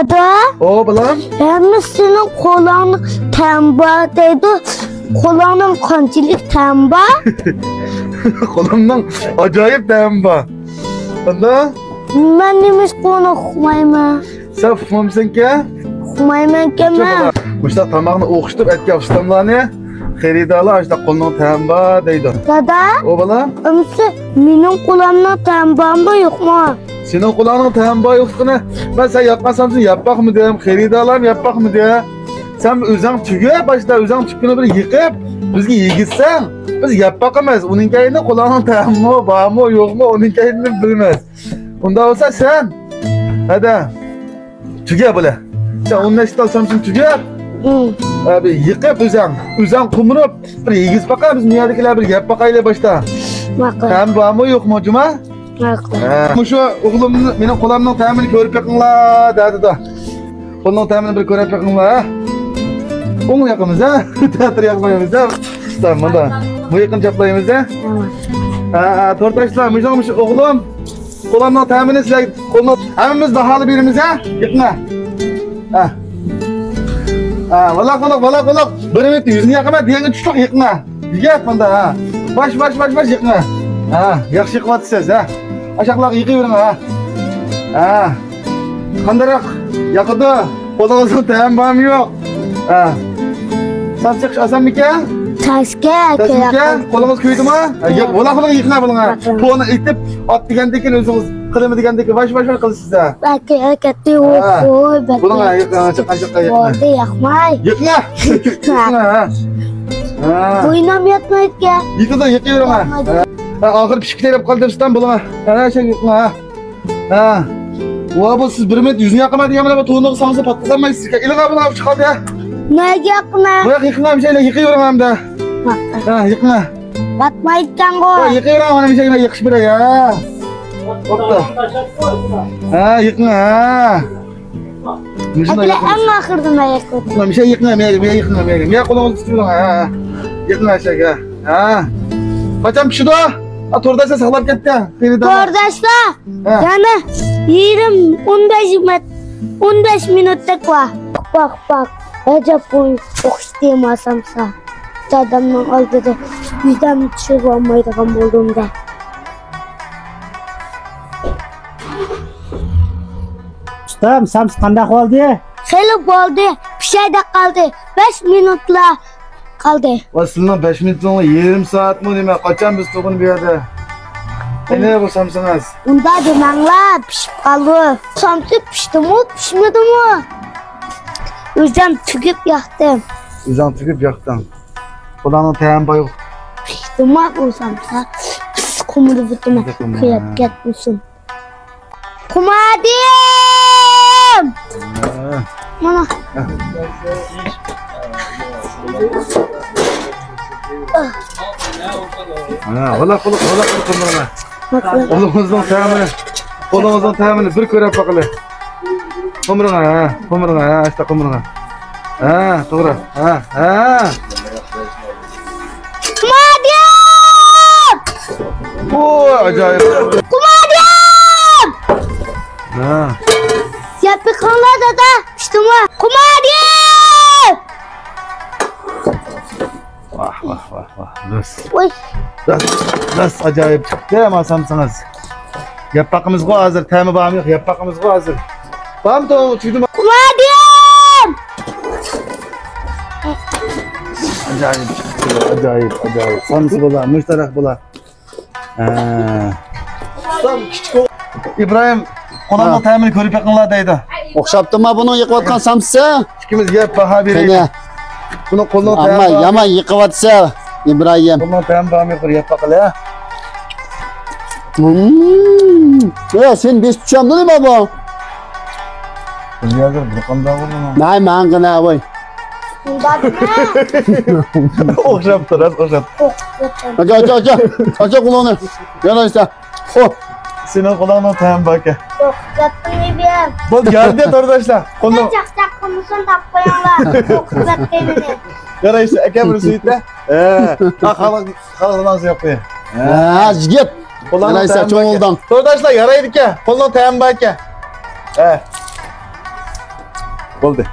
Dada. O balam. Hem senin kulağın tamba dedi. Kulağın kancılık tamba. Kolumdan acayip tamba. Banda? Ben demiş konu okumayım. Sen okumamışsın ki? Okumayım ki ben. Muşta tamamını okuşturup etki yapıştırmalarını xeridalar işte kolundan tamba deydi. Dada. O balam. Ömse benim kulağımda tamba mı yok mu? Senin kulağının tamba yoktuğunu ben sen yapmasam sen yapmak mı diyeyim, xeridalarım yapmak mı diye. Sen özün tüge başta özün tükünü bir yıkıp bizge yigitsen biz yapmak emez. Onun kayını kulağının tamba var mı yok mu onun kayını bilmez. Onda olsa sen hadi tüge böyle. Sen onun eşit alsam sen tüge. Abi yıkıp özün kumurup bir yigiz bakalım biz miyadikiler bir yap bakayla başta. Bakın. Tam var mı yok mu cuma? Bakın. Şu oğlumun benim kulağımın tamamını görüp yakınla dedi da. Kulağımın tamamını bir görüp yakınla. Onu yakımız ha. Teatr yakmayımız ha. Tamam da. Bu yakın çaplayımız ha. Tamam. Tortaşlar müjdemiş oğlum. Kulağımın tamamını size kulağımın hemimiz dahalı birimiz ha. Yakına. Ha. Valak. Bir ümit yüzünü yakama diyeni çok yakına. Yiyek bunda ha. Baş yakına. Ha, yaxshi yıkıvatsınız ha. Aşağılar yıkıverin ha. Ha. Kandarak yakıdı. Kolunuzun tembam yok. Ha. Sapsık asan miken? Taşke. Kolunuz küydü mü? Valak yıkına bulun ha. Tuğunu itip at digandeki özünüz kılımı digandeki baş kılısınız ha. Belki oku. Bulun ha yıkına yıkına. Orada yakmay. Yıkına. Ha. Boynam yatmayıp ki. Yıkıverin ha. Ağır pişikler yapıp kaldırırsın bulun ha. Ha şey yıkına ha. Ha. Bu siz bir met yüzünü yakamadı ya bana tuğunu sansı patlasamayız. İlin abi ne çıkardı ya? Ne yakma? Bırak yıkına bir şeyle yıkıyorum hem de. Ha yıkına. Batmayıptan go. Yıkıyorum ama bir şeyle yıkış bire ya. Hoppa. Ha yıkına ha. Akle en ahırdan ayakladım. Ulan bir şey yıkına. Ya kolumuzu tutuyorum ha. Yıkına şey ya. Ha. Kaçam pişidi o? At oradaysa sağlam gitti. Kardeşler. Yani 15 minutlık var. Bak. Acaba bu okşayayım asamsa. Adamdan aldı da yüzden düşür olmayı da bulduğumda. Ustam, sams qanday qoldi? Xeyli bo'ldi. Bir şey de kaldı. 5 minutla kaldı. Aslında 5 minut sonra yarım saat mi demek? Kaçan biz toğun bir yerde? Ne bu samsınız? Unda demanglar pişip kaldı. Samsı pişti mi pişmedi mi? Yüzden tüküp yaktım. Uzan tıkıp yaktın. Kulağının teyamba yok. Pişti mi bu samsa? Pis kumuru bütüme kıyıp gitmişsin. Kumadim! Mana? Valla kumuruna. Kolumuzun teyamını bir körep bakalım. Kumuruna işte kumuruna. Ha, doğru. Ha. Kumadim! Oo, acayip. Kumadim! Ha. Yapıkanlar da pişti mi? Kumadim! Vah. Oy. Nasıl acayip çıktı ama samsınız. Yapakımız bu hazır. Temi bağım yok. Yapakımız bu hazır. Bağım da çıktım. Kumadim! Acayip çıktı. Acayip. Samsı bula. Müşterek bula. İbrahim konağın temini körüp yakınlardaydı. O'xshabdimi buni yiqiyotgan samsa? İkimiz yap baha vereyim. Bunu kolunun Amma temini yomon yiqiyotsa Ibrohim. kolunun temini bağım yok. Yap bakalım ya. Sen besh tuchamdi nima bu? Bilyadır. Bu qanday bo'ldi? Nay, mangina voy. O'xshab turadi. Acha qulog'ini. Yana esa. Hop. Senin kulağının temini baka. Okuzattın İbrahim. Bu geldi arkadaşlar. Konu. Çak konusunu tapmayanlar. Okuzattın beni. Yara işte ekem rüsüyütle. Halı nasıl yapıyor? Ha, yigit. Yana esa cho'ng'ildan. Arkadaşlar yaraydık ya. Kolunun temini baka. Bo'ldi.